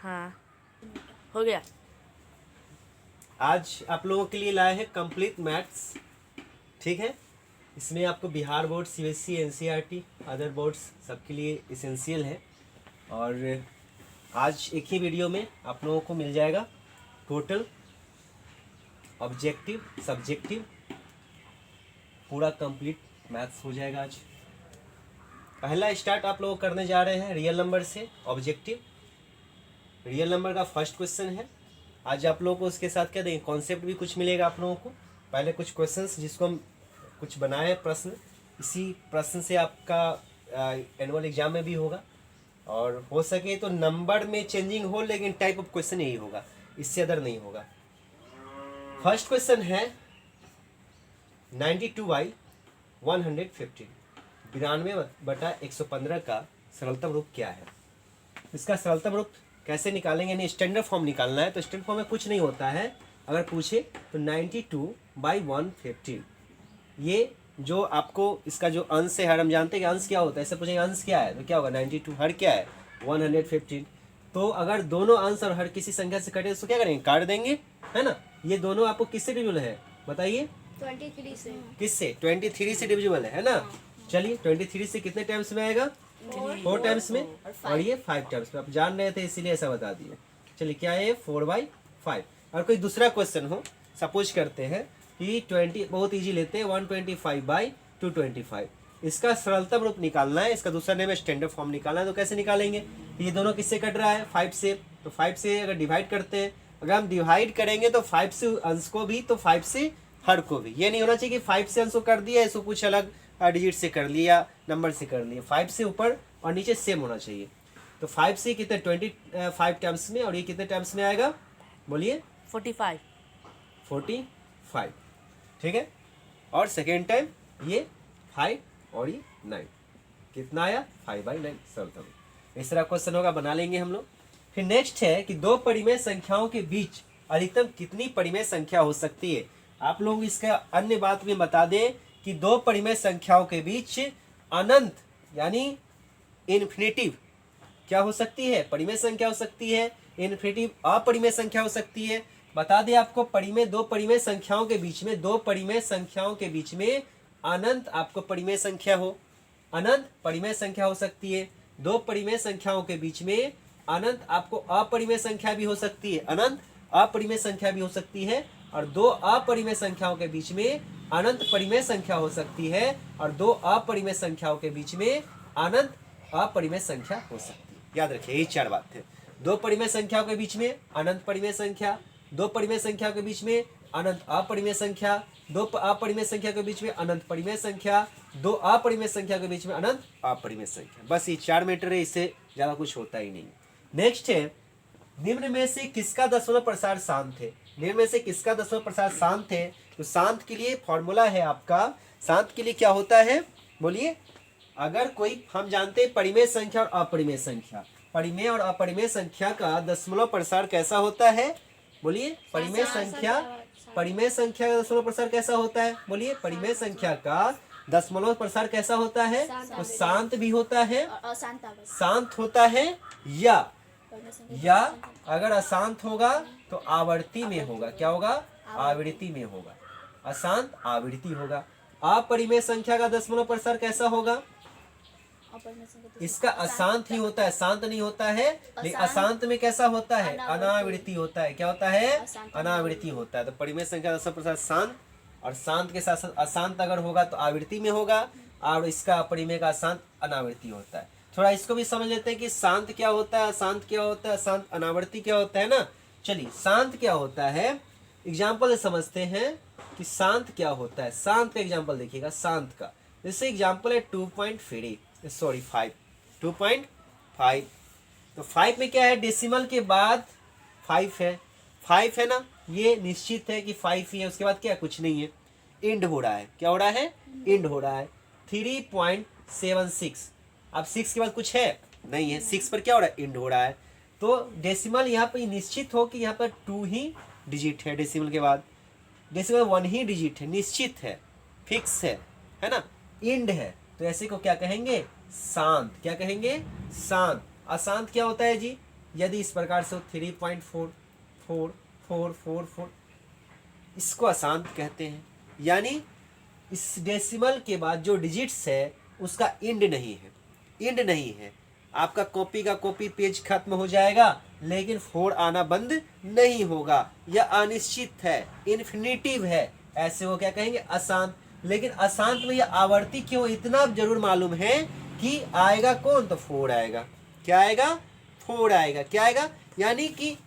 हाँ हो गया। आज आप लोगों के लिए लाए हैं कंप्लीट मैथ्स, ठीक है। इसमें आपको Bihar board, CBSE, NCERT, other boards सबके लिए इसेंशियल है। और आज एक ही वीडियो में आप लोगों को मिल जाएगा टोटल, ऑब्जेक्टिव, सब्जेक्टिव, पूरा कंप्लीट मैथ्स हो जाएगा आज। पहला स्टार्ट आप लोग करने जा रहे हैं रियल नंबर से, ऑब्जेक्टिव। रियल नंबर का फर्स्ट क्वेश्चन है। आज आप लोगों को उसके साथ क्या देंगे, कॉन्सेप्ट भी कुछ मिलेगा आप लोगों को। पहले कुछ क्वेश्चंस जिसको हम कुछ बनाए प्रश्न, इसी प्रश्न से आपका एनुअल एग्जाम में भी होगा। और हो सके तो नंबर में चेंजिंग हो, लेकिन टाइप ऑफ क्वेश्चन यही होगा, इससे अदर नहीं होगा। फर्स्ट क्वेश्चन है 92/115, 92/115 का सरलतम रूप क्या है। इसका सरलतम रूप कैसे निकालेंगे, यानी स्टैंडर्ड फॉर्म निकालना है। तो स्टैंडर्ड फॉर्म में कुछ नहीं होता है, अगर पूछे तो 92/115। ये जो आपको इसका जो अंश है, हर हम जानते हैं कि अंश क्या होता है। ऐसे पूछेंगे अंश क्या है तो क्या होगा 92, हर क्या है 115। तो अगर दोनों अंश और हर किसी संख्या से कटे तो क्या करेंगे, काट देंगे, है ना। ये दोनों आपको किससे डिविजिबल है बताइए, 23 से। किससे, 23 से डिविजिबल है ना। चलिए 23 से कितने टाइम्स में आएगा, 4 टाइम्स में, और ये 5 टाइम्स में। आप जान रहे थे इसीलिए ऐसा बता दिए। चलिए क्या है 4/5। और कोई दूसरा क्वेश्चन हो, सपोज करते हैं कि 20, बहुत इजी लेते हैं, 125/225। इसका सरलतम रूप निकालना है, इसका दूसरा नेम स्टैंडर्ड फॉर्म निकालना है। तो कैसे निकालेंगे, ये दोनों किससे कट रहा है 5 से, तो 5 से अगर डिवाइड करते हैं, अगर हम डिवाइड करेंगे तो 5 से अंश को भी, तो 5 से हर को भी। ये नहीं होना चाहिए कि 5 से अंश को कर दिया, इसको कुछ अलग डिजिट से कर लिया, नंबर से कर लिया। 5 से ऊपर और नीचे सेम होना चाहिए। तो 5 से कितने 25 टाइम्स में, और ये कितने टाइम्स में आएगा बोलिए 45। 45, ठीक है। और सेकेंड टाइम ये 5 और ये 9, कितना आया 5/9 सरलतम। इस तरह क्वेश्चन होगा, बना लेंगे हम लोग। फिर नेक्स्ट है कि दो परिमेय संख्याओं के बीच अधिकतम कितनी परिमेय संख्या हो सकती है। आप लोग इसका अन्य बात भी बता दें कि दो परिमेय संख्याओं के बीच अनंत यानी इन्फिनिटिव क्या हो सकती है, परिमेय संख्या हो सकती है। इन्फिनिटिव अपरिमेय संख्या हो सकती है। बता दें आपको, परिमेय, दो परिमेय संख्याओं के बीच में, दो परिमेय संख्याओं के बीच में अनंत आपको परिमेय संख्या हो, अनंत परिमेय संख्या हो सकती है। दो परिमेय संख्याओं के बीच में अनंत आपको अपरिमेय संख्या भी हो सकती है, अनंत अपरिमेय संख्या भी हो सकती है। और दो अपरिमेय संख्याओं के बीच में अनंत परिमेय संख्या हो सकती है, और दो अपरिमेय संख्याओं के बीच में अनंत अपरिमेय संख्या हो सकती है। याद रखिए यही 4 बात है। दो परिमेय संख्याओं के बीच में अनंत परिमेय संख्या, दो परिमेय संख्या के बीच में अनंत अपरिमेय संख्या, दो अपरिमेय संख्या के बीच में अनंत परिमेय संख्या, दो अपरिमेय संख्या के बीच में अनंत अपरिमेय संख्या। बस ये 4 मीटर है, इससे ज्यादा कुछ होता ही नहीं। नेक्स्ट है निम्न में से किसका दसवां प्रसार शांत है। निम्न में से किसका दसवां प्रसार शांत है। तो शांत के लिए फॉर्मूला है आपका, शांत के लिए क्या होता है बोलिए। अगर कोई, हम जानते हैं परिमेय संख्या और अपरिमेय संख्या, परिमेय और अपरिमेय संख्या का दशमलव प्रसार कैसा होता है बोलिए। परिमेय संख्या, परिमेय संख्या का दशमलव प्रसार कैसा होता है बोलिए। परिमेय संख्या का दशमलव प्रसार कैसा होता है, तो शांत भी होता है, शांत होता है, या अगर अशांत होगा तो आवर्ती में होगा। क्या होगा, आवृत्ति में होगा, अशांत आवृत्ति होगा। अपरिमेय संख्या का दशमलव प्रसार कैसा होगा, इसका अशांत ही होता है, शांत नहीं होता है। लेकिन अशांत में कैसा होता है, अनावृत्ति होता है। क्या होता है, अनावृत्ति होता है। तो परिमेय संख्या दशमलव प्रसार शांत, और शांत के साथ अशांत अगर होगा तो आवृत्ति में होगा, और इसका अपरिमेय का अशांत अनावृत्ति होता है। थोड़ा इसको भी समझ लेते हैं कि शांत क्या होता है, अशांत क्या होता है, शांत अनावृत्ति क्या होता है ना। चलिए शांत क्या होता है, एग्जाम्पल से समझते हैं कि शांत क्या होता है। शांत का एग्जाम्पल देखिएगा, शांत का जैसे एग्जाम्पल है 5। तो 5 में क्या है, डेसिमल के बाद 5 है, 5 है ना, ये निश्चित है कि 5 ही है। उसके बाद क्या, कुछ नहीं है, इंड हो रहा है। क्या हो रहा है, इंड हो रहा है। 3.76, अब 6 के बाद कुछ है नहीं है, 6 पर क्या हो रहा है, इंड हो रहा है। तो डेसिमल यहाँ पर निश्चित हो कि यहाँ पर 2 ही डिजिट है, डेसिमल के बाद डेसिमल 1 ही डिजिट है, निश्चित है, फिक्स है ना, इंड है। तो ऐसे को क्या कहेंगे, शांत। क्या कहेंगे, शांत। अशांत क्या होता है जी, यदि इस प्रकार से 3.444444 इसको अशांत कहते हैं, यानी इस डेसिमल के बाद जो डिजिट्स है उसका इंड नहीं है, इंड नहीं है। आपका कॉपी का कॉपी पेज खत्म हो जाएगा लेकिन 4 आना बंद नहीं होगा। यह अनिश्चित है, इन्फिनिटिव है, ऐसे वो क्या कहेंगे, अशांत। लेकिन अशांत में यह आवर्ती क्यों, इतना जरूर मालूम है कि आएगा कौन, तो 4 आएगा। क्या आएगा, 4 आएगा। क्या आएगा, यानी कि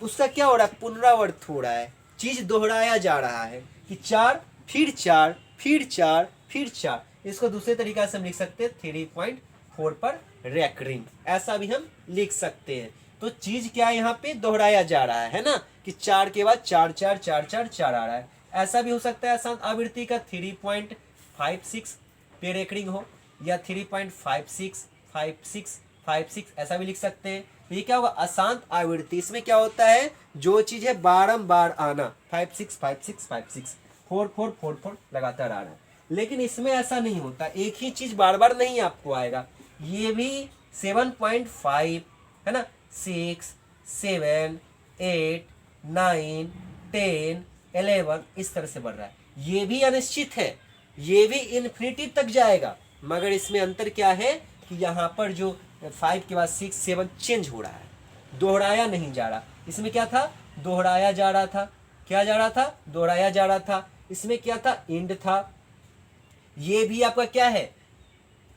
उसका क्या हो रहा है, पुनरावर्त हो रहा है, चीज दोहराया जा रहा है कि 4 फिर 4 फिर 4 फिर 4। इसको दूसरे तरीका से हम लिख सकते हैं 3.4 पर रेकरिंग, ऐसा भी हम लिख सकते हैं। तो चीज क्या है, यहाँ पे दोहराया जा रहा है ना, कि 4 के बाद 4 4 4 4 4 आ रहा है। ऐसा भी हो सकता है अशांत आवृत्ति का 3.56 पे रेकरिंग हो, या 3.565656 ऐसा भी लिख सकते हैं। तो ये क्या होगा, अशांत आवृत्ति। इसमें क्या होता है, जो चीज है बारंबार आना, 5 6 5 6 5 6 4 4 4 4 लगातार आ रहा है। लेकिन इसमें ऐसा नहीं होता, एक ही चीज बार बार नहीं आपको आएगा। ये भी 7.5 है ना, 6 7 8 9 10 11 इस तरह से बढ़ रहा है। ये भी अनिश्चित है, ये भी इन्फिनिटी तक जाएगा, मगर इसमें अंतर क्या है कि यहाँ पर जो 5 के बाद 6 7 चेंज हो रहा है, दोहराया नहीं जा रहा। इसमें क्या था, दोहराया जा रहा था। क्या जा रहा था, दोहराया जा रहा था। इसमें क्या था, इंड था। ये भी आपका क्या है,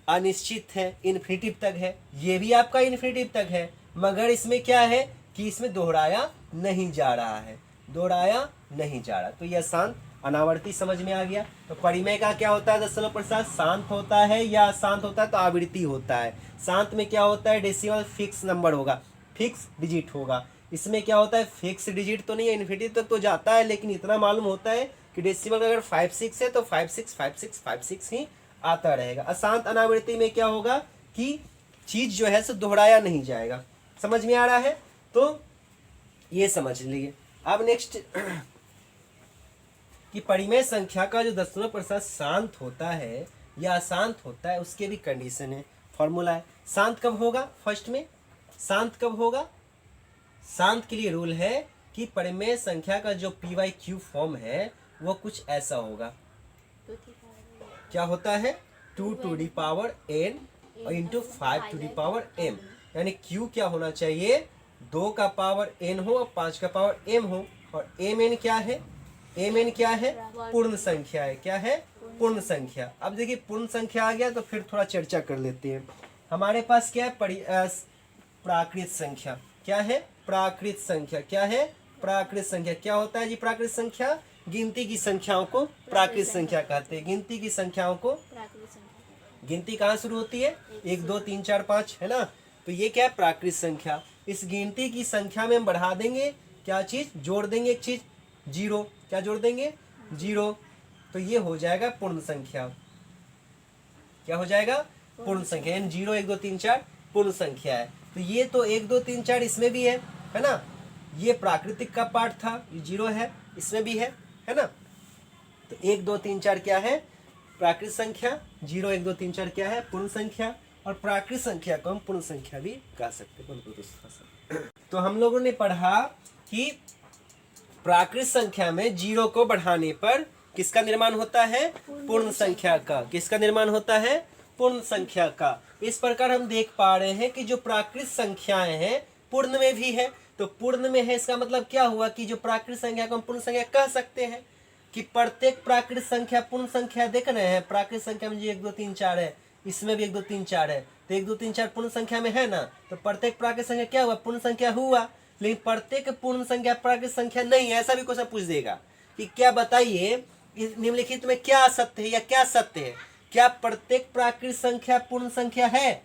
अनिश्चित है, इन्फिनिटिव तक है। ये भी आपका इन्फिनिटिव तक है, मगर इसमें क्या है कि इसमें दोहराया नहीं जा रहा है, दोहराया नहीं जा रहा। तो यह शांत अनावर्ती समझ में आ गया। तो परिमेय का क्या होता है दशमलव प्रसाद, शांत होता है या अशांत होता है, तो आवृत्ति होता है। शांत में क्या होता है, डेसिमल फिक्स नंबर होगा, फिक्स डिजिट होगा। इसमें क्या होता है, फिक्स डिजिट तो नहीं है, इन्फिनिटी तक तो जाता है, लेकिन इतना मालूम होता है कि डेसिमल अगर 5 6 है तो 5 6 5 6 5 6 ही आता रहेगा। अशांत अनावृत्ति में क्या होगा कि चीज जो है सो दोहराया नहीं जाएगा। समझ में आ रहा है, तो ये समझ लीजिए। अब नेक्स्ट कि परिमेय संख्या का जो दशमलव प्रसाद शांत होता है या अशांत होता है, उसके भी कंडीशन है, फॉर्मूला है। शांत कब होगा, फर्स्ट में शांत कब होगा, शांत के लिए रूल है कि परिमेय संख्या का जो PQ फॉर्म है वो कुछ ऐसा होगा। क्या होता है, 2 to the power n into 5 to the power m, यानी Q क्या होना चाहिए, 2 का पावर n हो और 5 का पावर m हो। और mn क्या है, mn क्या है, पूर्ण संख्या है। क्या है, पूर्ण संख्या। अब देखिए पूर्ण संख्या आ गया तो फिर थोड़ा चर्चा कर लेते हैं। हमारे पास क्या है, प्राकृत संख्या। क्या है, प्राकृत संख्या। क्या है, प्राकृत संख्या। क्या होता है जी प्राकृत संख्या, गिनती की संख्याओं को प्राकृत संख्या कहते हैं। गिनती की संख्याओं को, गिनती कहाँ शुरू होती है, 1 2 3 4 5 है ना, तो ये क्या है, प्राकृत संख्या। इस गिनती की संख्या में हम बढ़ा देंगे क्या चीज, जोड़ देंगे एक चीज, 0। क्या जोड़ देंगे, 0, तो ये हो जाएगा पूर्ण संख्या। क्या हो जाएगा, पूर्ण संख्या। 0 1 2 3 4 पूर्ण संख्या है। तो ये तो 1 2 3 4 इसमें भी है ना, ये प्राकृतिक का पार्ट था, ये 0 है, इसमें भी है ना। तो 1 2 3 4 क्या है, प्राकृत संख्या। 0 1 2 3 4 क्या है, पूर्ण संख्या। और प्राकृत संख्या को हम पूर्ण संख्या भी कह सकते हैं। तो हम लोगों ने पढ़ा कि प्राकृत संख्या में 0 को बढ़ाने पर किसका निर्माण होता है, पूर्ण संख्या का। किसका निर्माण होता है, पूर्ण संख्या का। इस प्रकार हम देख पा रहे हैं कि जो प्राकृत संख्याएं हैं पूर्ण में भी है। तो पूर्ण में है, इसका मतलब क्या हुआ कि जो प्राकृत संख्या को हम पूर्ण संख्या कह सकते हैं, कि प्रत्येक प्राकृत संख्या पूर्ण संख्या देख रहे हैं। प्राकृत संख्या में जो 1 2 3 4 है, इसमें भी 1 2 3 4 है, तो 1 2 3 4 पूर्ण संख्या में है ना, तो प्रत्येक प्राकृत संख्या क्या हुआ, पूर्ण संख्या हुआ। लेकिन प्रत्येक पूर्ण संख्या प्राकृत संख्या नहीं है, ऐसा भी क्वेश्चन पूछ देगा कि क्या बताइए निम्नलिखित में क्या असत्य है या क्या सत्य है। क्या प्रत्येक प्राकृत संख्या पूर्ण संख्या है,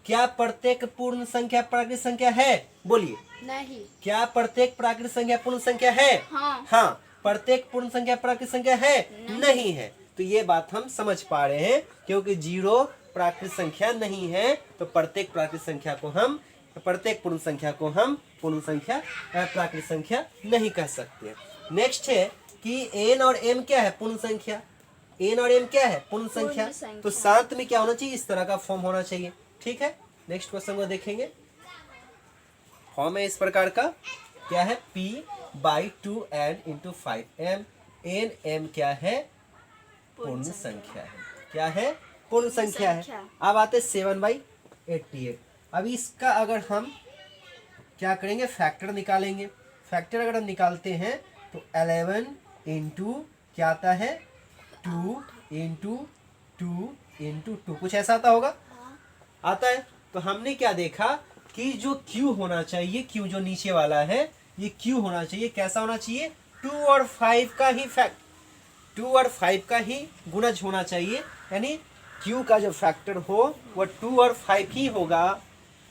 क्या प्रत्येक पूर्ण संख्या प्राकृत संख्या है, बोलिए नहीं। क्या प्रत्येक प्राकृत संख्या पूर्ण संख्या है, हाँ। प्रत्येक पूर्ण संख्या प्राकृत संख्या है, नहीं है। तो ये बात हम समझ पा रहे हैं, क्योंकि 0 प्राकृत संख्या नहीं है, तो प्रत्येक प्राकृत संख्या को हम, प्रत्येक पूर्ण संख्या को हम पूर्ण संख्या प्राकृत संख्या नहीं कह सकते। नेक्स्ट है कि n और m क्या है, पूर्ण संख्या। n और m क्या है, पूर्ण संख्या। तो शांत में क्या होना चाहिए, इस तरह का फॉर्म होना चाहिए। ठीक है, नेक्स्ट क्वेश्चन को देखेंगे। फॉर्म है इस प्रकार का, क्या है p/2n × 5m। n क्या है, पूर्ण संख्या है। क्या है, पूर्ण संख्या है। अब आते 7/88। अब इसका अगर हम क्या करेंगे, फैक्टर निकालेंगे। फैक्टर अगर हम निकालते हैं तो 11 इंटू क्या आता है, 2 इंटू 2 इंटू 2, कुछ ऐसा आता होगा, आता है। तो हमने क्या देखा कि जो Q होना चाहिए, Q जो नीचे वाला है, ये Q होना चाहिए, कैसा होना चाहिए, 2 और 5 का ही 2 और 5 का ही गुणज होना चाहिए। यानी Q का जो फैक्टर हो वो 2 और 5 ही होगा,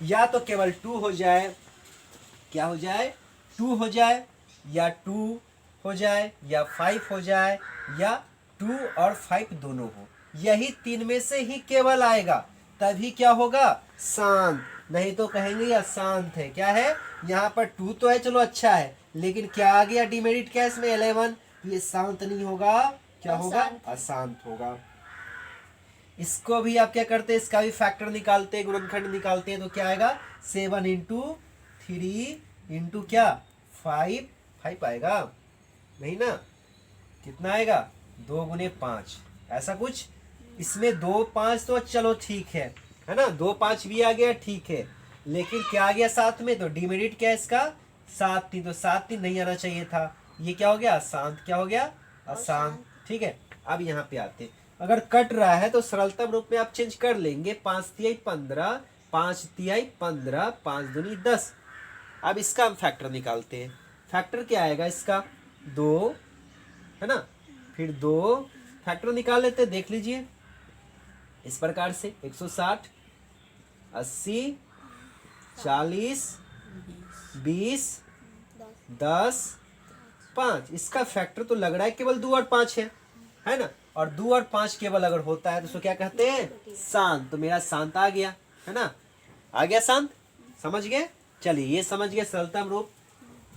या तो केवल 2 हो जाए, क्या हो जाए, 2 हो जाए, या 2 हो जाए, या 5 हो जाए, या 2 और 5 दोनों हो। यही 3 में से ही केवल आएगा, तभी क्या होगा, शांत। नहीं तो कहेंगे यह शांत है। क्या है, यहाँ पर 2 तो है, चलो अच्छा है, लेकिन क्या आ गया डिमेरिट केस में 11, ये शांत नहीं होगा, क्या होगा, अशांत होगा। इसको भी आप क्या करते हैं, इसका भी फैक्टर निकालते हैं, गुणनखंड निकालते हैं, तो क्या आएगा, 7 इंटू 3 इंटू क्या 5 आएगा, नहीं ना, कितना आएगा, 2 गुने 5, ऐसा कुछ। इसमें 2 5 तो चलो ठीक है ना, 2 5 भी आ गया, ठीक है, लेकिन क्या आ गया साथ में, तो डिमेरिट क्या है इसका, 7 3, तो 7 3 नहीं आना चाहिए था, ये क्या हो गया, अशांत। क्या हो गया, अशांत। ठीक है, अब यहाँ पे आते, अगर कट रहा है तो सरलतम रूप में आप चेंज कर लेंगे, 5 तिहाई 15, 5 तिहाई 15, 5 दूनी 10। अब इसका हम फैक्टर निकालते हैं। फैक्टर क्या आएगा इसका, 2 है ना, फिर 2 फैक्टर निकाल लेते, देख लीजिए इस प्रकार से, 160, 80, 40, 20, 10, 5। इसका फैक्टर तो लग रहा है केवल 2 और 5 है ना, और 2 और 5 केवल अगर होता है तो उसको क्या कहते हैं, शांत। तो मेरा शांत आ गया, है ना, आ गया शांत, समझ गए। चलिए ये समझ गए सरलतम रूप।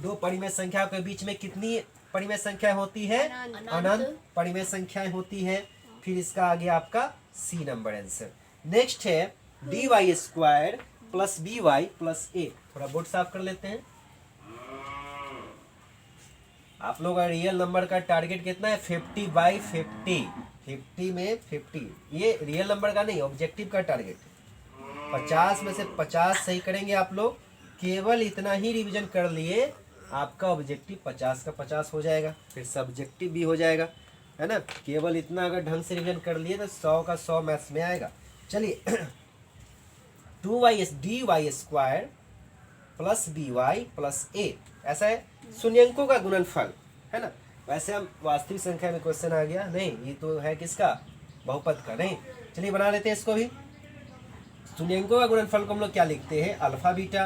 दो परिमेय संख्या के बीच में कितनी परिमेय संख्या होती है, अनंत परिमेय संख्याएं होती है। फिर इसका आ गया आपका सी नंबर आंसर। नेक्स्ट है dy² plus by plus a। थोड़ा बोर्ड साफ कर लेते हैं। आप लोग का रियल नंबर का टारगेट कितना है, 50/50, 50 में 50। ये रियल नंबर का नहीं, ऑब्जेक्टिव का टारगेट है। 50 में से 50 सही करेंगे आप लोग, केवल इतना ही रिवीजन कर लिए, आपका ऑब्जेक्टिव 50 का 50 हो जाएगा, फिर सब्जेक्टिव भी हो जाएगा, है ना। केवल इतना अगर ढंग से रिवीजन कर लिए तो 100 का 100 मैथ्स में आएगा। चलिए dy² plus by plus a, ऐसा है शून्यंकों का गुणनफल, है ना। वैसे हम वास्तविक संख्या में क्वेश्चन आ गया नहीं, ये तो है किसका, बहुपद का। नहीं, चलिए बना लेते हैं इसको भी। शून्यंकों का गुणनफल को हम लोग क्या लिखते हैं, अल्फा बीटा,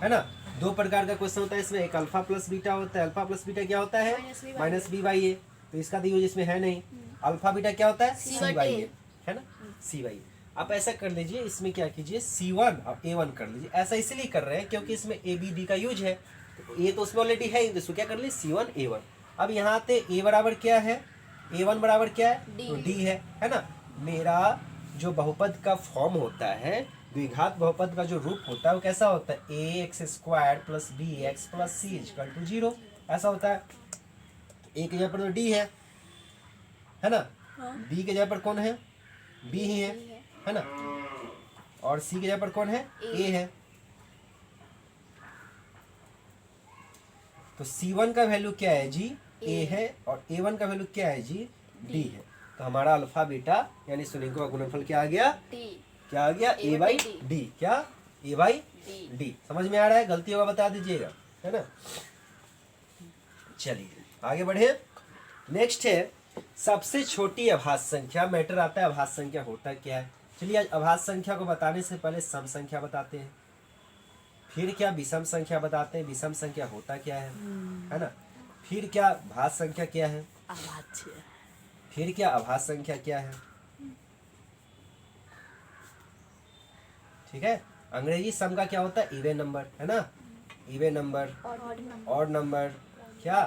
है ना। दो प्रकार का क्वेश्चन होता है इसमें, एक अल्फा प्लस बीटा होता है। अल्फा प्लस बीटा क्या होता है, माइनस बी बाई ए, तो इसका तो यूज इसमें है नहीं। अल्फा बीटा क्या होता है, सी बाई ए, है ना, सी बाई ए। आप ऐसा कर लीजिए, इसमें क्या कीजिए, C1 और A1 कर लीजिए। ऐसा इसलिए कर रहे हैं क्योंकि इसमें ABD का यूज है, तो ये तो उसमें ऑलरेडी है, इसको क्या कर लिए, C1 A1। अब यहाँ पे A बराबर क्या है, A1 बराबर क्या है, तो D है ना। मेरा जो बहुपद का फॉर्म होता है, द्विघात बहुपद का जो रूप होता है वो कैसा होता है, ax² plus bx plus c = 0, ऐसा होता है। A के जगह पर तो D है ना, B के जगह पर कौन है, B ही है ना, और C के जगह पर कौन है, A है। तो C1 का वैल्यू क्या है जी, A है, और A1 का वैल्यू क्या है जी, D है। तो हमारा अल्फा बीटा यानी शून्यंकों का गुणनफल क्या आ गया, क्या आ गया, A/D। क्या, A/D। समझ में आ रहा है, गलती होगा बता दीजिएगा, है ना। चलिए आगे बढ़े। नेक्स्ट है सबसे छोटी अभाज्य संख्या। मैटर आता है अभाज्य संख्या होता क्या है। चलिए आज अभाज्य संख्या को बताने से पहले सम संख्या बताते हैं, फिर क्या विषम संख्या बताते हैं, विषम संख्या होता क्या है ना, फिर क्या भाज्य संख्या क्या है, फिर क्या अभाज्य संख्या क्या है। ठीक है, अंग्रेजी सम का क्या होता है, इवन नंबर, है ना, इवन नंबर, ऑड नंबर, क्या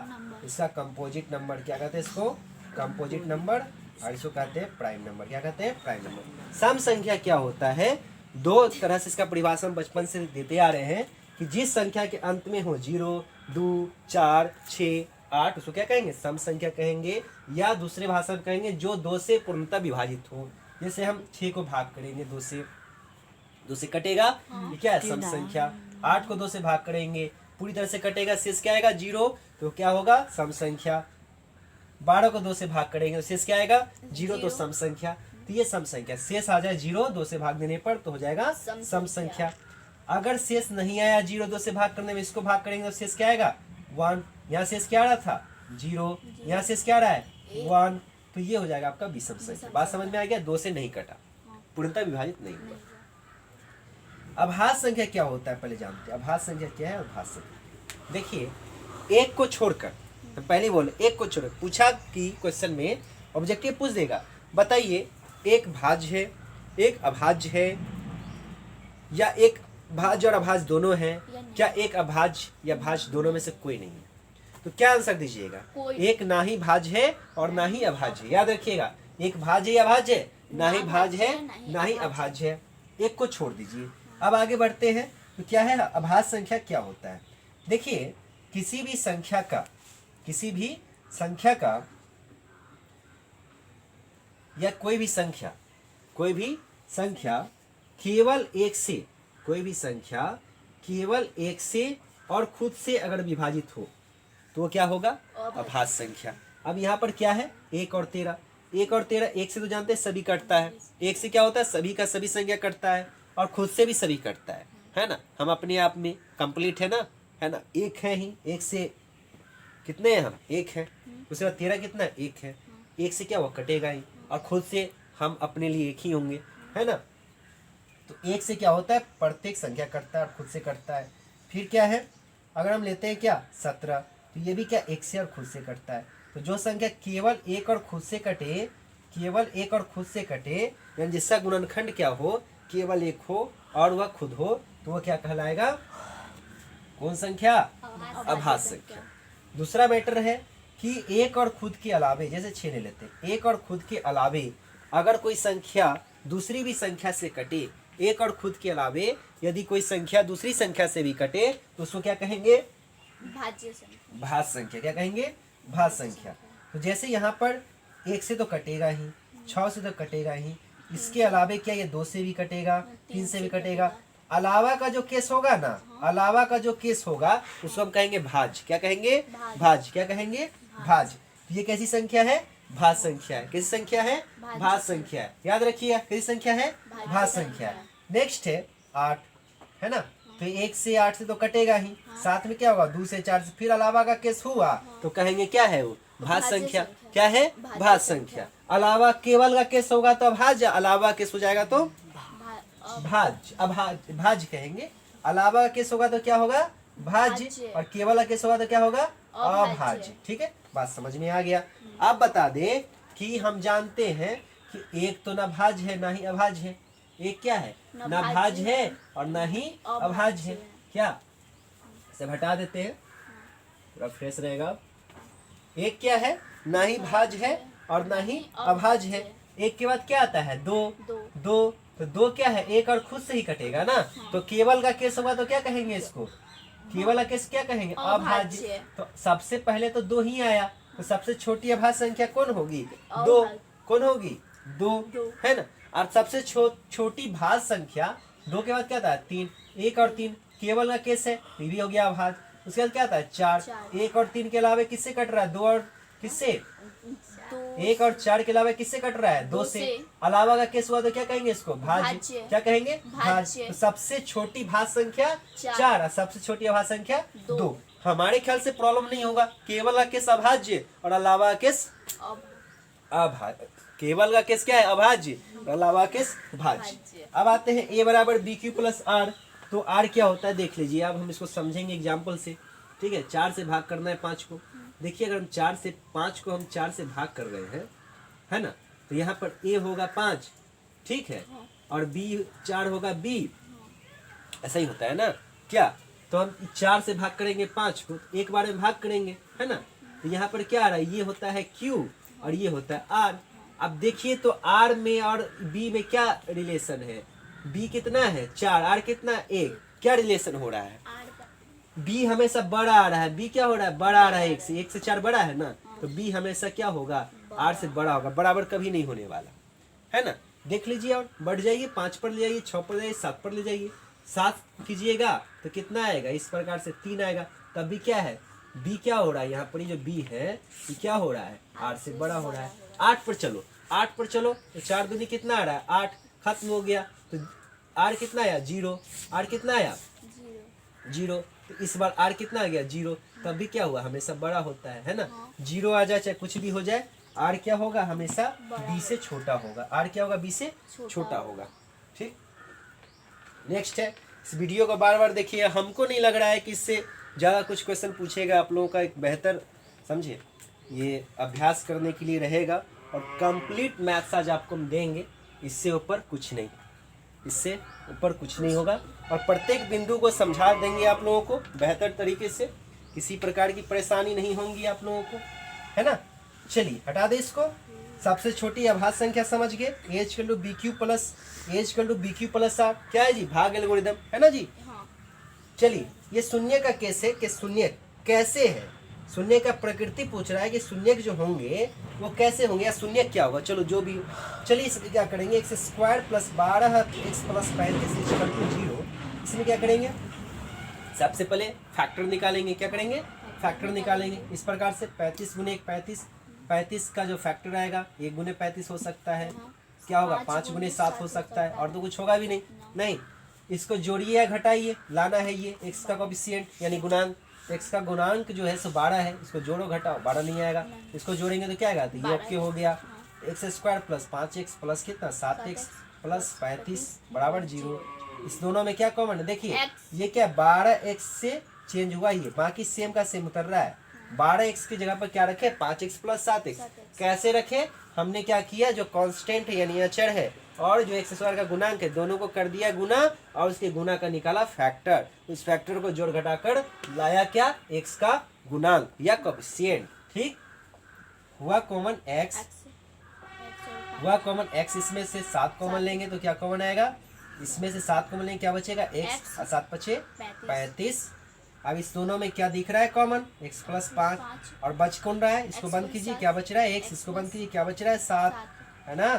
इसका कंपोजिट नंबर, क्या कहते हैं इसको, कंपोजिट नंबर, और इसको कहते हैं प्राइम नंबर। क्या कहते हैं, प्राइम नंबर। सम संख्या क्या होता है, दो तरह से इसका परिभाषा हम बचपन से देते आ रहे हैं। कि जिस संख्या के अंत में हो 0, 2, 4, 6, 8 उसको क्या कहेंगे, सम संख्या कहेंगे, या दूसरे भाषा में कहेंगे जो 2 से पूर्णतः विभाजित हो। जैसे हम 6 को भाग करेंगे 2 से कटेगा, ये क्या है, सम संख्या। 8 को 2 से भाग करेंगे, पूरी तरह से कटेगा, शेष क्या आएगा 0, तो क्या होगा, सम संख्या। 12 को 2 से भाग करेंगे तो शेष क्या आएगा 0, तो सम संख्या। तो ये सम संख्या, शेष आ जाए 0 2 से भाग देने पर तो हो जाएगा सम संख्या। अगर शेष नहीं आया 0 2 से भाग करने में, इसको भाग करेंगे तो शेष क्या आएगा 1, यहाँ शेष क्या आ रहा था 0, यहाँ शेष क्या आ रहा है 1, तो ये हो जाएगा आपका विषम संख्या। बात समझ में आ गया, 2 से नहीं कटा, पूर्णतः विभाजित नहीं हुआ। अभाज्य संख्या क्या होता है पहले जानते हैं। अभाज्य संख्या क्या है, अभाज्य संख्या देखिए, एक को छोड़कर, तो पहले बोले एक को छोड़कर, पूछा कि क्वेश्चन में ऑब्जेक्टिव पूछ देगा, बताइए एक भाज्य है, एक अभाज्य है, या एक भाज्य और अभाज्य दोनों हैं, क्या एक अभाज्य या भाज्य दोनों में से कोई नहीं है, तो क्या आंसर दीजिएगा, एक ना ही भाज्य है और ना ही अभाज्य है। याद रखिएगा, एक भाज्य या भाज्य है, ना ही भाज्य है ना ही अभाज्य है, एक को छोड़ दीजिए। अब आगे बढ़ते हैं, तो क्या है अभाज्य संख्या क्या होता है। देखिए किसी भी संख्या का या कोई भी संख्या केवल एक से और खुद से अगर विभाजित हो तो वो क्या होगा, अभाज्य संख्या। अब यहाँ पर क्या है 1 और 13, 1 और 13, एक से तो जानते हैं सभी कटता है, एक से क्या होता है सभी का सभी संख्या कटता है, और खुद से भी सभी कटता है ना। हम अपने आप में कंप्लीट है ना, एक है ही, एक से कितने हैं हम, एक है, उसके बाद 13 कितना है, एक है, एक से क्या वो कटेगा ही, और खुद से हम अपने लिए एक ही होंगे, है ना। तो एक से क्या होता है प्रत्येक संख्या कटता है और खुद से कटता है। फिर क्या है, अगर हम लेते हैं क्या 17, तो ये भी क्या एक से और खुद से कटता है। तो जो संख्या केवल एक और खुद से कटे, यानी जिसका गुणनखंड क्या हो, केवल एक हो और वह खुद हो, तो वह क्या कहलाएगा, कौन संख्या, अभाज्य संख्या। दूसरा मैटर है कि एक और खुद के अलावे, जैसे 6 ले लेते हैं, एक और खुद के अलावे अगर कोई संख्या दूसरी भी संख्या से कटे, एक और खुद के अलावे यदि कोई संख्या दूसरी संख्या से भी कटे तो उसको क्या कहेंगे, भाज्य संख्या। क्या कहेंगे, भाज्य संख्या। तो जैसे यहाँ पर 1 से तो कटेगा ही, 6 से तो कटेगा ही, इसके अलावे क्या ये 2 से भी कटेगा, 3 से भी कटेगा, अलावा का जो केस होगा ना, अलावा का जो केस होगा उसको हम कहेंगे भाज्य। क्या कहेंगे, भाज्य। क्या कहेंगे, भाज्य। तो ये कैसी संख्या है, भाज्य संख्या है। कैसी संख्या है, भाज्य संख्या है। याद रखिए कैसी संख्या है, भाज्य संख्या है। नेक्स्ट है 8, है ना। तो 1 से 8 से तो कटेगा ही, साथ में क्या होगा 2 से 4 से, फिर अलावा का केस हुआ तो कहेंगे क्या है वो, भाज्य संख्या। क्या है, भाज्य संख्या। अलावा केवल का केस होगा तो अभाज्य, अलावा केस हो जाएगा तो भाज्य, भाज्य कहेंगे। अलावा का केस होगा तो क्या होगा, भाज्य, और केवल का केस होगा तो क्या होगा, अभाज्य। ठीक है, बात समझ में आ गया। अब बता दे कि हम जानते हैं कि एक तो ना भाज्य है ना ही अभाज्य है, एक क्या है, ना भाज्य है और ना ही अभाज्य है। क्या इसे हटा देते हैं, पूरा फ्रेश रहेगा। एक क्या है, ना ही भाज्य है और ना ही अभाज्य है। एक के बाद क्या आता है, दो। तो दो क्या है, एक और खुद से ही कटेगा ना, तो केवल का केस होगा तो क्या कहेंगे इसको, केवल का केस क्या कहेंगे, अभाज्य। तो सबसे पहले तो 2 ही आया, तो सबसे छोटी अभाज्य संख्या कौन होगी, 2। कौन होगी, 2, है ना। और सबसे छोटी भाज्य संख्या 2 के बाद क्या था, 3। 1 और 3 केवल का केस है, ये भी हो गया अभाज्य। उसके बाद क्या था, 4। 1 और 3 के अलावा किससे कट रहा है, 2 और किससे, 1 और 4 के अलावा किससे कट रहा है, 2 से। अलावा का केस हुआ तो क्या कहेंगे इसको, भाज्य। क्या कहेंगे, भाज्य। तो सबसे छोटी भाज्य संख्या 4 और सबसे छोटी अभाज्य संख्या 2। हमारे ख्याल से प्रॉब्लम नहीं होगा, केवल का केस अभाज्य और अलावा का केस अभाज्य। केवल का केस क्या है, अभाज्य, और अलावा का केस भाज्य। अब आते हैं a बराबर BQ प्लस R। तो R क्या होता है देख लीजिए, अब हम इसको समझेंगे एग्जाम्पल से। ठीक है, 4 से भाग करना है 5 को। देखिए अगर हम 4 से 5 को हम 4 से भाग कर रहे हैं, है ना, तो यहाँ पर a होगा 5, ठीक है, और b 4 होगा b, ऐसा ही होता है ना क्या। तो हम 4 से भाग करेंगे 5 को, एक बार में भाग करेंगे, है ना। तो यहाँ पर क्या आ रहा है, ये होता है q और ये होता है r। अब देखिए तो r में और b में क्या रिलेशन है, b कितना है 4, r कितना 1, क्या रिलेशन हो रहा है, बी हमेशा बड़ा आ रहा है, बी क्या हो रहा है, बड़ा आ रहा है, एक से 4 बड़ा है ना, तो बी हमेशा क्या होगा, आर से बड़ा होगा, बराबर कभी नहीं होने वाला है ना। देख लीजिए और बढ़ जाइए, 5 पर ले जाइए, 6 पर ले जाइए, 7 पर ले जाइए, 7 कीजिएगा तो कितना आएगा, इस प्रकार से 3 आएगा। तब भी क्या है, बी क्या हो रहा है, यहाँ पर ये जो बी है ये क्या हो रहा है, आर से बड़ा हो रहा है। 8 पर चलो, 8 पर चलो तो 4 दूनी कितना आ रहा है, 8, खत्म हो गया। तो आर कितना आया, 0, आर कितना आया, 0, तो इस बार आर कितना आ गया, 0। तब भी क्या हुआ, हमेशा बड़ा होता है ना, 0 आ जाए चाहे कुछ भी हो जाए, आर क्या होगा, हमेशा बी से छोटा होगा, आर क्या होगा, बी से छोटा होगा। ठीक, नेक्स्ट है, इस वीडियो को बार बार देखिए, हमको नहीं लग रहा है कि इससे ज़्यादा कुछ क्वेश्चन पूछेगा, आप लोगों का एक बेहतर समझिए ये अभ्यास करने के लिए रहेगा, और कंप्लीट मैथ्स आज आपको हम देंगे, इससे ऊपर कुछ नहीं, इससे ऊपर कुछ नहीं होगा, और प्रत्येक बिंदु को समझा देंगे आप लोगों को बेहतर तरीके से, किसी प्रकार की परेशानी नहीं होंगी आप लोगों को, है ना। चलिए हटा दे इसको, सबसे छोटी अभाज्य संख्या समझ गए, एच कर लो बी क्यू प्लस आर, क्या है जी, भाग एल्गोरिदम है ना जी। चलिए ये शून्य का केस है कि शून्य कैसे है, शून्य का प्रकृति पूछ रहा है कि शून्य जो होंगे वो कैसे होंगे, या शून्य क्या होगा, चलो जो भी। चलिए इसमें क्या करेंगे, x square plus 12 x plus 35 0, इसमें क्या करेंगे, सबसे पहले फैक्टर निकालेंगे, क्या करेंगे, फैक्टर निकालेंगे। इस प्रकार से 35 गुने 1 35 का जो फैक्टर आएगा 1 गुने 35 हो सकता है, क्या होगा, 5 गुने 7 हो सकता है, और तो कुछ होगा भी नहीं। इसको जोड़िए या घटाइए, लाना है ये x का कोएफिशिएंट यानी गुणांक, x का गुणांक जो है सो 12 है, इसको जोड़ो घटाओ 12 नहीं आएगा, इसको जोड़ेंगे तो क्या आएगा, तो ये आपके हो गया x square plus 5x plus कितना 7x प्लस 35 बराबर 0। इस दोनों में क्या कॉमन है, देखिए ये क्या 12x से चेंज हुआ, ये बाकी सेम का सेम उतर रहा है, 12x की जगह पर क्या रखे, 5x प्लस 7x। कैसे रखे, हमने क्या किया, जो कांस्टेंट है यानी अचर है और जो एक्स स्क्वायर का गुणांक है दोनों को कर दिया गुना, और उसके गुना का निकाला फैक्टर, उस फैक्टर को जोड़ घटाकर लाया क्या, x का गुणांक या कोएफिशिएंट। ठीक, हुआ कॉमन x, हुआ कॉमन x, इसमें से 7 कॉमन लेंगे तो क्या कॉमन आएगा, इसमें से 7 कॉमन लेंगे क्या बचेगा, x, 7 पचे 35। अब इस दोनों में क्या दिख रहा है कॉमन, x प्लस 5, और बच कौन रहा है, इसको बंद कीजिए, क्या बच रहा है x, इसको बंद कीजिए, क्या बच रहा है 7, है ना।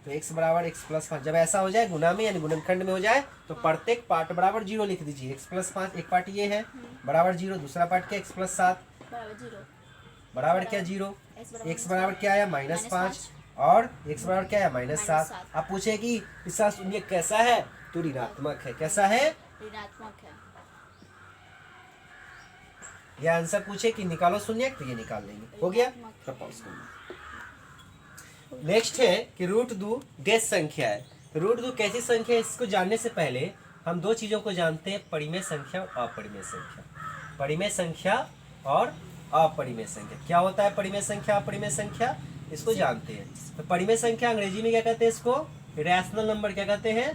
तो x बराबर x प्लस 5, जब ऐसा हो जाए गुना में यानी गुणनखंड में हो जाए तो प्रत्येक पार्ट बराबर 0 लिख दीजिए, x प्लस 5 एक पार्ट ये है बराबर 0, दूसरा पार्ट क्या, x प्लस 7 बराबर क्या 0, x बराबर क्या आया -5, और x बराबर क्या है -7। आप पूछे कि इसका शून्य कैसा है, तो ऋणात्मक है, कैसा है, ऋणात्मक है। ये आंसर पूछे कि निकालो शून्य, तो ये निकाल लेंगे, हो गया। पॉज करिए। नेक्स्ट है कि रूट 2 डेश संख्या है। रूट 2 कैसी संख्या है, इसको जानने से पहले हम दो चीजों को जानते हैं, परिमेय संख्या और अपरिमेय संख्या। परिमेय संख्या और अपरिमेय संख्या, क्या होता है परिमेय संख्या अपरिमेय संख्या, इसको जानते हैं। तो परिमेय संख्या अंग्रेजी में क्या कहते हैं, इसको रैशनल नंबर क्या कहते हैं,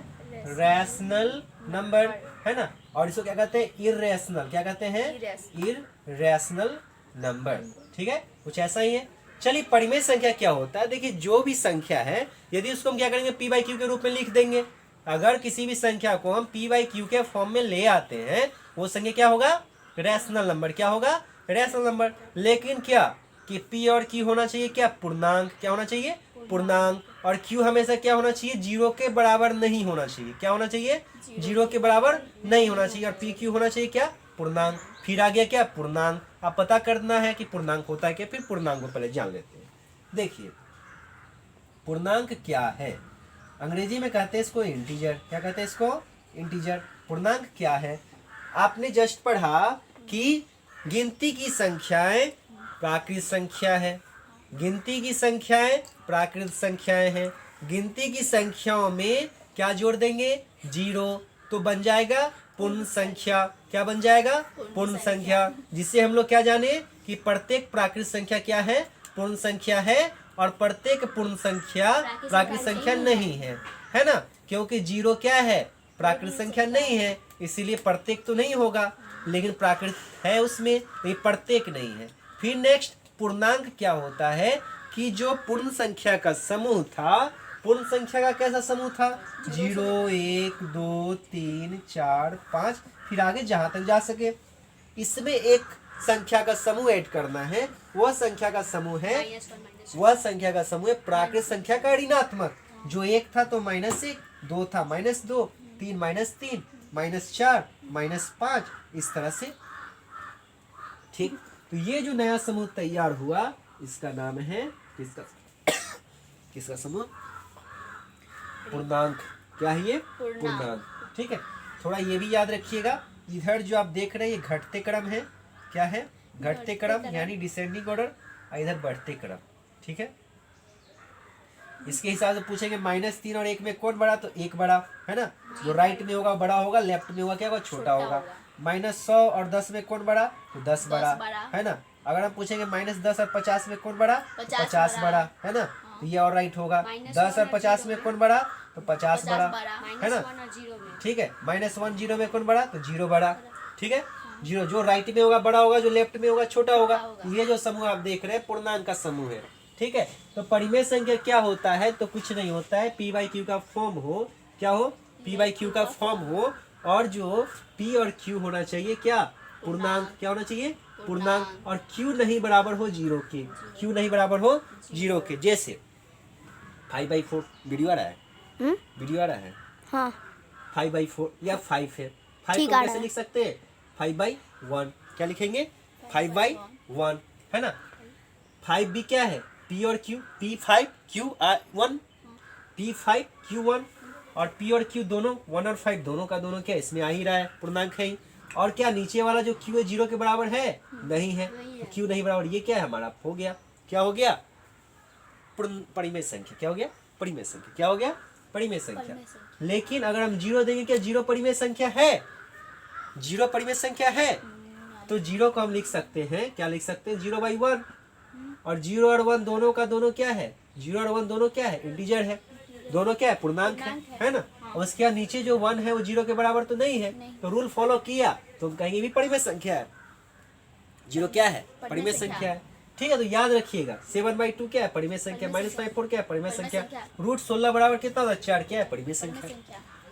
रैशनल नंबर, है ना। और इसको क्या कहते हैं, इर्रेशनल, क्या कहते हैं, इर्रेशनल नंबर। ठीक है, कुछ ऐसा ही है। चलिए परिमेय संख्या क्या होता है, देखिए जो भी संख्या है यदि उसको हम क्या करेंगे, p बाई क्यू के रूप में लिख देंगे। अगर किसी भी संख्या को हम p बाई क्यू के फॉर्म में ले आते हैं वो संख्या क्या होगा, रैशनल नंबर, क्या होगा, रैशनल नंबर। लेकिन क्या कि p और q होना चाहिए क्या, पूर्णांक, क्या होना चाहिए, पूर्णांक। और q हमेशा क्या होना चाहिए, 0 के बराबर नहीं होना चाहिए, क्या होना चाहिए, 0 के बराबर नहीं होना चाहिए। और p q होना चाहिए क्या, पूर्णांक। फिर आ गया क्या, पूर्णांक। अब पता करना है कि पूर्णांक होता है क्या, फिर पूर्णांक को पहले जान लेते हैं। देखिए पूर्णांक क्या है, अंग्रेजी में कहते हैं इसको इंटीजर, क्या कहते हैं इसको, इंटीजर। पूर्णांक क्या है, आपने जस्ट पढ़ा कि गिनती की संख्याएं प्राकृत संख्या है, गिनती की संख्याएं प्राकृत संख्याएं हैं। गिनती की संख्याओं में क्या जोड़ देंगे, 0, तो बन जाएगा पूर्ण संख्या। क्या बन जाएगा, पूर्ण संख्या। जिससे हम लोग क्या जाने कि प्रत्येक प्राकृत संख्या क्या है, पूर्ण संख्या है, और प्रत्येक पूर्ण संख्या प्राकृत संख्या नहीं है ना। क्योंकि 0 क्या है, प्राकृत संख्या नहीं है, इसीलिए प्रत्येक तो नहीं होगा, लेकिन प्राकृत है उसमें, ये प्रत्येक नहीं है। फिर नेक्स्ट पूर्णांक क्या होता है कि जो पूर्ण संख्या का समूह था, पूर्ण संख्या का कैसा समूह था, 0 1 2 3 4 5, फिर आगे जहां तक जा सके। इसमें एक संख्या का समूह ऐड करना है। वह संख्या का समूह है, वह संख्या का समूह है प्राकृत संख्या का ऋणात्मक। जो 1 था तो -1, 2 था -2, 3 -3, -4, -5, इस तरह से। ठीक, तो ये जो नया समूह तैयार हुआ इसका नाम है किसका किसका समूह? पूर्णांक। क्या है ये? पूर्णांक। ठीक है, थोड़ा ये भी याद रखिएगा, इधर जो आप देख रहे हैं ये घटते क्रम है। क्या है? घटते क्रम, यानी डिसेंडिंग ऑर्डर, और इधर बढ़ते क्रम। ठीक है, इसके हिसाब से पूछेंगे -3 और 1 में कौन बड़ा, तो 1 बड़ा है ना। जो राइट में होगा बड़ा होगा, लेफ्ट में होगा क्या होगा? छोटा होगा। -100 और 10 में कौन बड़ा, तो 10 बड़ा है ना। अगर हम पूछेंगे -10 और 50 में कौन बड़ा, 50 बड़ा है ना, तो ये और राइट होगा। 10 और 50 में कौन बड़ा, तो 50 बड़ा है ना। ठीक है, -1 0 में कौन बड़ा, तो 0 बड़ा। ठीक है, 0 जो राइट में होगा बड़ा होगा, जो लेफ्ट में होगा छोटा होगा। ये जो समूह आप देख रहे हैं पूर्णांक का समूह है। ठीक है, तो परिमेय संख्या क्या होता है, तो कुछ नहीं होता है, P/Q का फॉर्म हो। क्या हो? P/Q का फॉर्म हो, और जो P और Q होना चाहिए क्या? पूर्णांक। क्या होना चाहिए? पूर्णांक। और Q नहीं बराबर हो 0 के, Q नहीं बराबर हो 0 के। जैसे 5/4 वीडियो आ रहा है, वीडियो आ रहा है, हाँ 5/4 या 5 है। 5 ठीक को आ कैसे रहा है। लिख सकते हैं? 5/1। क्या लिखेंगे? 5/1 है ना। 5 भी क्या है? P और Q, P5 Q1, P5 Q1, और P और Q दोनों 1 और 5 दोनों का दोनों क्या इसमें आ ही रहा है, पूर्णांक है ही। और क्या नीचे वाला जो Q है 0 के बराबर है? नहीं है, तो Q नहीं बराबर, ये क्या है हमारा? हो गया। क्या हो गया? परिमेय संख्या। क्या हो गया? परिमेय संख्या। क्या हो गया? परिमेय संख्या। लेकिन अगर हम 0 देंगे, क्या 0 परिमेय संख्या है? 0 परिमेय संख्या है, तो 0 को हम लिख सकते हैं, क्या लिख सकते हैं? 0/1। और 0 और 1 दोनों का दोनों क्या है? 0 और 1 दोनों क्या है? इंटीजर है, दोनों क्या है? पूर्णांक है ना। और उसके बाद नीचे जो 1 है वो 0 के बराबर तो नहीं है, तो रूल फॉलो किया तो हम कहेंगे भी परिमेय संख्या है। 0 क्या है? परिमेय संख्या है। ठीक है, तो याद रखिएगा 7/2 क्या है? परिमेय संख्या। -5/4 क्या है? परिमेय संख्या। √16 बराबर कितना होता है? 4 क्या है? परिमेय संख्या।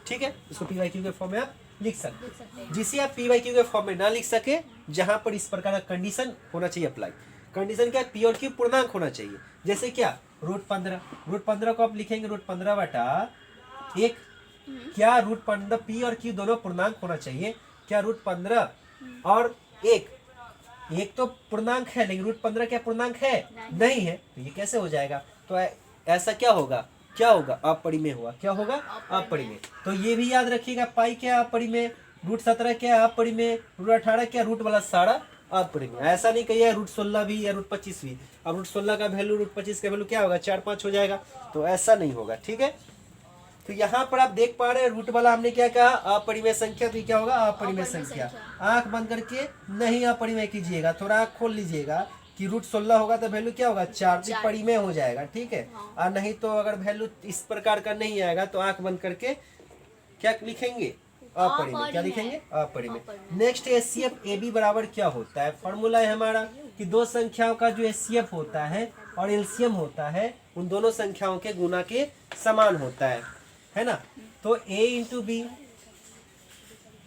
ठीक है, इसको P/Q के फॉर्म में आप लिख सकते हैं। जिसे आप P/Q के फॉर्म में ना लिख सके, जहां पर इस प्रकार का कंडीशन होना चाहिए अप्लाई। कंडीशन क्या है? P और Q पूर्णांक होना चाहिए। जैसे क्या? √15 को आप लिखेंगे √15/1। क्या √15 P और Q दोनों पूर्णांक होना चाहिए? क्या √15 और 1 तो पूर्णांक है, लेकिन √15 क्या पूर्णांक है? नहीं है, तो ये कैसे हो जाएगा? तो ऐसा क्या होगा? क्या होगा? अपरिमेय होगा। क्या होगा? अपरिमेय। तो ये भी याद रखिएगा, पाई क्या? अपरिमेय। √17 क्या? अपरिमेय। √18 क्या? रूट वाला सारा अपरिमेय। ऐसा नहीं कहिए √16 भी या √25 भी। अब √16 का वैल्यू √25 का वैल्यू क्या होगा? 4-5 हो जाएगा, तो ऐसा नहीं होगा। ठीक है, तो यहाँ पर आप देख पा रहे हैं रूट वाला हमने क्या कहा? अपरिमेय संख्या। तो क्या होगा? अपरिमेय संख्या। आंख बंद करके नहीं अपरिमेय कीजिएगा, थोड़ा आंख खोल लीजिएगा कि √16 होगा तो वैल्यू क्या होगा? 4, तो परिमेय हो जाएगा। ठीक है, और नहीं तो अगर वैल्यू इस प्रकार का नहीं आएगा तो आंख बंद करके क्या लिखेंगे? अपरिमेय। क्या लिखेंगे? अपरिमेय। नेक्स्ट HCF AB बराबर क्या होता है? फॉर्मूला है हमारा कि दो संख्याओं का जो HCF होता है और एलसीएम होता है, उन दोनों संख्याओं के गुना के समान होता है ना। तो A × B,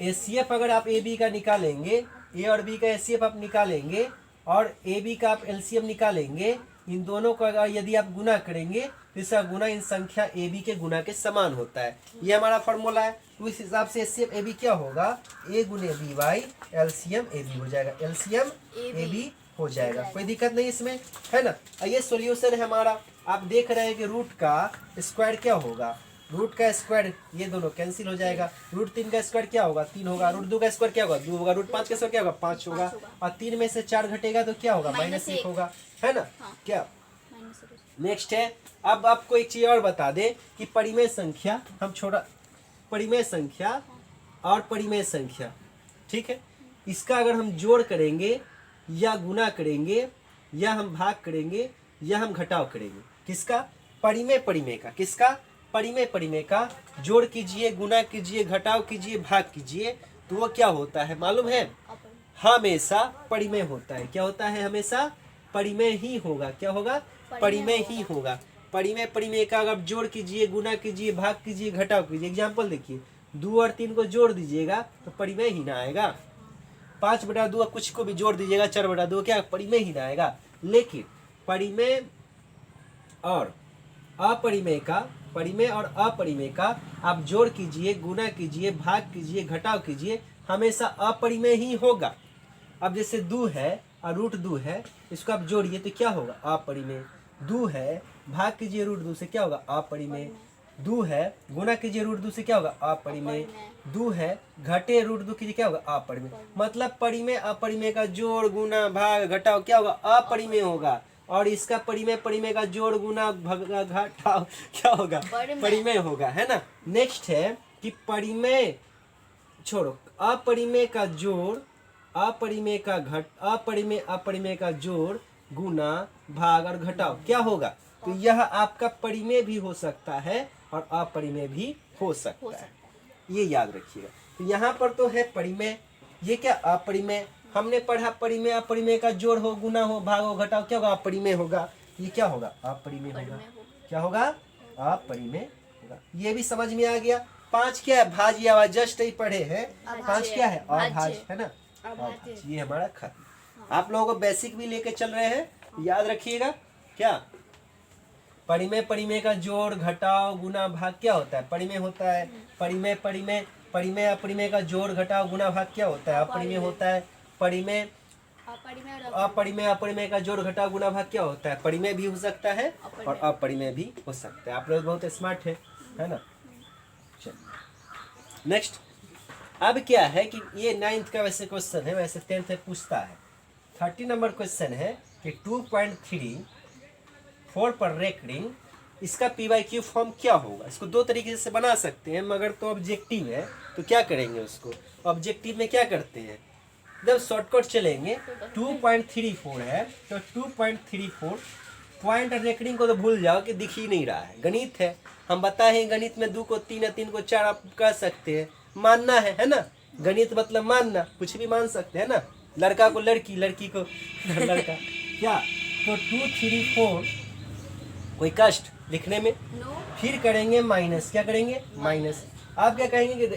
HCF अगर आप AB का निकालेंगे, A और B का HCF आप निकालेंगे और AB का आप LCM निकालेंगे, इन दोनों को अगर यदि आप गुना करेंगे तो इसका गुना इन संख्या AB के गुना के समान होता है। ये हमारा फॉर्मूला है। तो इस हिसाब से HCF AB क्या होगा? A × BY LCM AB हो जाएगा। LCM AB हो जाएगा, कोई दिक्कत नहीं इसमें, है ना। ये सॉल्यूशन है हमारा। आप देख रहे हैं कि रूट का स्क्वायर क्या होगा? रूट का स्क्वायर ये दोनों कैंसिल हो जाएगा। √3 का स्क्वायर क्या होगा? 3 होगा। √2 का स्क्वायर क्या होगा? 2 होगा। √5 का स्क्वायर क्या होगा? 5 होगा। और 3 में से 4 घटेगा तो क्या होगा? -1 होगा, है ना। क्या नेक्स्ट है? अब आपको एक चीज और बता दे कि परिमेय संख्या, हम छोड़ा परिमेय संख्या और परिमेय संख्या, ठीक है, इसका अगर हम जोड़ करेंगे या गुना करेंगे या हम भाग करेंगे या हम घटाव करेंगे, किसका? परिमेय का। किसका? परिमेय का जोड़ कीजिए, गुना कीजिए, घटाव कीजिए, भाग कीजिए, तो वो क्या होता है मालूम है? हमेशा परिमेय होता है। क्या होता है? हमेशा परिमेय ही होगा। क्या होगा? परिमेय ही होगा। परिमेय का अगर जोड़ कीजिए, गुना कीजिए, भाग कीजिए, घटाव कीजिए। एग्जाम्पल देखिए, 2 और 3 को जोड़ दीजिएगा तो परिमेय ही ना आएगा। 5/2 कुछ को भी जोड़ दीजिएगा 4/2 क्या परिमेय ही ना आएगा। लेकिन परिमेय और अपरिमेय और अपरिमेय का आप जोड़ कीजिए, गुना कीजिए, भाग कीजिए, घटाव कीजिए, हमेशा अपरिमेय ही होगा। अब जैसे 2 है और √2 है, इसको आप जोड़िए तो क्या होगा अपरिमेय। 2 है भाग कीजिए √2 से क्या होगा अपरिमेय। 2 है गुना कीजिए √2 से क्या होगा अपरिमेय। 2 है घटे √2 कीजिए क्या होगा अपरिमेय। मतलब परिमेय अपरिमेय का जोड़ गुना भाग घटाव क्या होगा अपरिमेय होगा। और इसका परिमेय का जोड़ गुना घटाव क्या होगा परिमेय होगा, है ना। नेक्स्ट है कि परिमेय छोड़ो, अपरिमेय का जोड़ अपरिमेय का जोड़ गुना भाग और घटाव क्या होगा। तो यह आपका परिमेय भी हो सकता है और अपरिमेय भी हो सकता है, ये याद रखिएगा। तो यहाँ पर तो है परिमेय, ये क्या अपरिमेय। हमने पढ़ा परिमेय अपरिमेय का जोड़ हो, गुना हो, भाग हो, घटाव क्या होगा अपरिमेय होगा। ये क्या होगा अपरिमेय होगा। क्या होगा अपरिमेय होगा। ये भी समझ में आ गया। 5 क्या है भाज्य आवाज जस्ट ही पढ़े हैं। 5 क्या है अभाज्य, है ना अभाज्य। ये हमारा खत्म। आप लोगों को बेसिक भी लेके चल रहे हैं, याद रखिएगा। क्या परिमेय का जोड़ घटाव गुना भाग क्या होता है परिमेय होता है। परिमेय अपरिमेय का जोड़ घटाव गुना भाग क्या होता है अपरिमेय होता है। परिमेय अपरिमेय का जोड़ घटाव गुना भाग क्या होता है परिमेय भी हो सकता है और अपरिमेय भी हो सकता है। आप लोग बहुत स्मार्ट है ना। चलिए नेक्स्ट। अब क्या है कि ये 9th का वैसे क्वेश्चन है, वैसे 10th में पूछता है। 30 नंबर क्वेश्चन है कि 2.34 पर रेकरिंग इसका PYQ फॉर्म क्या होगा। इसको दो तरीके से बना सकते हैं, मगर तो ऑब्जेक्टिव है तो क्या करेंगे उसको। ऑब्जेक्टिव में क्या करते हैं, जब शॉर्टकट चलेंगे 2.34 है तो 2.34 पॉइंट रेकरिंग को तो भूल जाओ कि दिख ही नहीं रहा है। गणित है, हम बताए हैं गणित में 2 को 3 है 3 को 4 आप कह सकते हैं, मानना है ना। गणित मतलब मानना, कुछ भी मान सकते हैं ना। लड़का को लड़की, लड़की को लड़का क्या। तो 234 कोई कष्ट लिखने में। फिर करेंगे माइनस, क्या करेंगे माइनस। आप क्या कहेंगे कि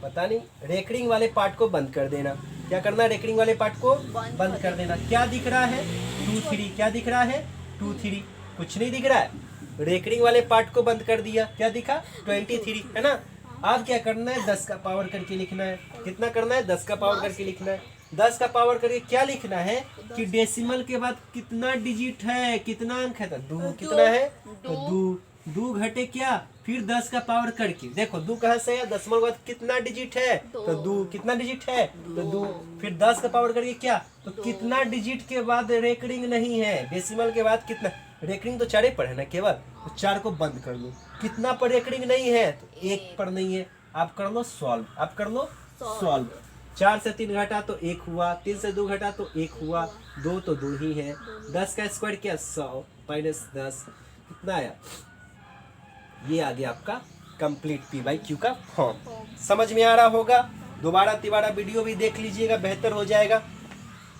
पता नहीं, रेकरिंग वाले पार्ट को बंद कर देना। क्या करना, रेकरिंग वाले पार्ट को बंद कर देना। क्या दिख रहा है 2-3, क्या दिख रहा है 2-3, कुछ नहीं दिख रहा है। रेकरिंग वाले पार्ट को बंद कर दिया, क्या दिखा 23, है ना। आप क्या करना है 10 का पावर करके लिखना है। कितना करना है 10 का पावर करके लिखना है। 10 का पावर करके क्या लिखना है कि डेसिमल के बाद कितना डिजिट है, कितना अंक है। तो 2 कितना है तो 2 घटे क्या फिर 10 का पावर करके। देखो 2 कहाँ से है, दशमलव के बाद कितना डिजिट है तो 2, कितना डिजिट है तो 2। फिर 10 का पावर करके क्या तो कितना डिजिट के बाद रेकरिंग नहीं है। डेसिमल के बाद कितना, रेकरिंग तो 4 पर है ना केवल, तो 4 को बंद कर लो। कितना पर रेकरिंग नहीं है तो 1 पर नहीं है। आप कर लो सॉल्व, आप कर लो सॉल्व। 4 से 3 घटा तो 1 हुआ, 3 से 2 घटा तो 1 हुआ, 2 तो 2 ही है। 10 का स्क्वायर क्या 100 माइनस 10 कितना आया। ये आ गया आपका कंप्लीट PYQ का फॉर्म। समझ में आ रहा होगा। दोबारा तिबारा वीडियो भी देख लीजिएगा, बेहतर हो जाएगा।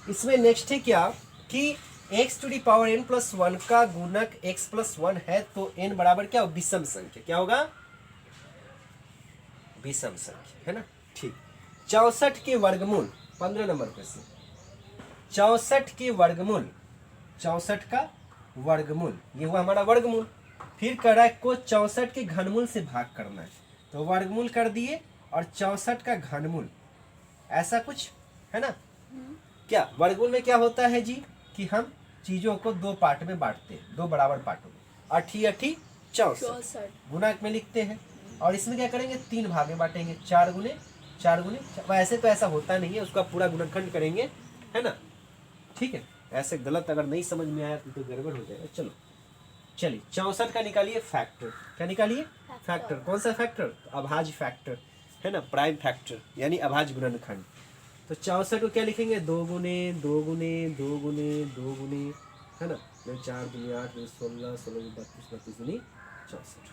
इसमें नेक्स्ट है क्या कि x⁴n+1 का गुणक x+1 है तो n बराबर क्या हो विषम संख्या। क्या होगा विषम संख्या, है ना। ठीक। 64 के वर्गमूल 15 नंबर क्वेश्चन। 64 के वर्गमूल, 64 का वर्गमूल ये हुआ हमारा वर्गमूल। फिर कह रहा है को 64 के घनमूल से भाग करना है, तो वर्गमूल कर दिए और 64 का घनमूल, ऐसा कुछ है ना। क्या वर्गमूल में क्या होता है जी कि हम चीजों को 2 पार्ट में बांटते हैं, 2 बराबर पार्टों में। 8 64 गुणक में लिखते हैं। और इसमें क्या करेंगे 3 भाग में बांटेंगे, 4 गुने 4 गुने। वैसे तो ऐसा होता नहीं है, उसका पूरा गुणनखंड करेंगे, है ना। ठीक है, ऐसे गलत अगर नहीं समझ में आया तो गड़बड़ हो जाएगा। चलो चलिए 64 का निकालिए फैक्टर। क्या निकालिए फैक्टर। कौन सा फैक्टर, अभाज्य फैक्टर, है ना, प्राइम फैक्टर यानी अभाज्य गुणनखंड। तो 64 को क्या लिखेंगे 2 गुने 2 गुने 2 गुने 2 गुने, है ना। 4 गुने 8 गुने 16 16 गुने 32 32 गुने 64।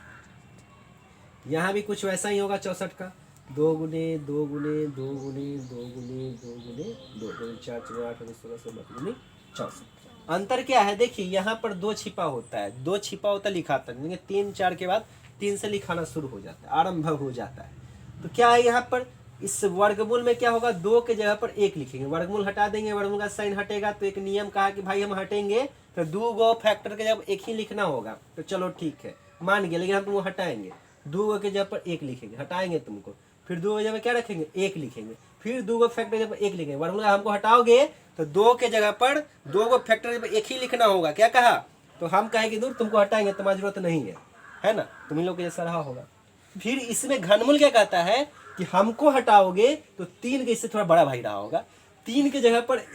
यहाँ भी कुछ वैसा ही होगा 64 का 2 गुने 2 गुने 2 गुने 2 गुने 2 गुने 2 गुने 4 4 8 16 16 गुने 64। अंतर क्या है देखिए, यहाँ पर 2 छिपा होता है, 2 छिपा होता लिखाता है, 3 4 के बाद 3 से लिखाना शुरू हो जाता है, आरंभ हो जाता है। तो क्या है यहाँ पर इस वर्गमूल में क्या होगा, 2 के जगह पर 1 लिखेंगे, वर्गमूल हटा देंगे, वर्गमूल का साइन हटेगा, तो एक नियम कहा कि भाई हम हटेंगे तो 2 गो फैक्टर के जगह 1 ही लिखना होगा। तो चलो ठीक है, मान गया, लेकिन हम तुमको हटाएंगे, 2 गो के जगह पर 1 लिखेंगे, हटाएंगे तुमको, फिर 2 के जगह क्या रखेंगे, 1 लिखेंगे, फिर 2 गो फैक्टर के जगह 1 लिखेंगे, वर्गमूल का हमको हटाओगे तो 2 के जगह पर 2 गो फैक्टर के जगह 1 ही लिखना होगा। क्या कहा, तो हम कहेंगे दूर तुमको हटाएंगे, तुम्हारी जरूरत नहीं है ना, तुम इन लोग के जैसा रहा होगा। फिर इसमें घनमूल क्या कहता है कि हमको हटाओगे तो 3 के इससे थोड़ा बड़ा भाई रहा होगा, 3 के जगह पर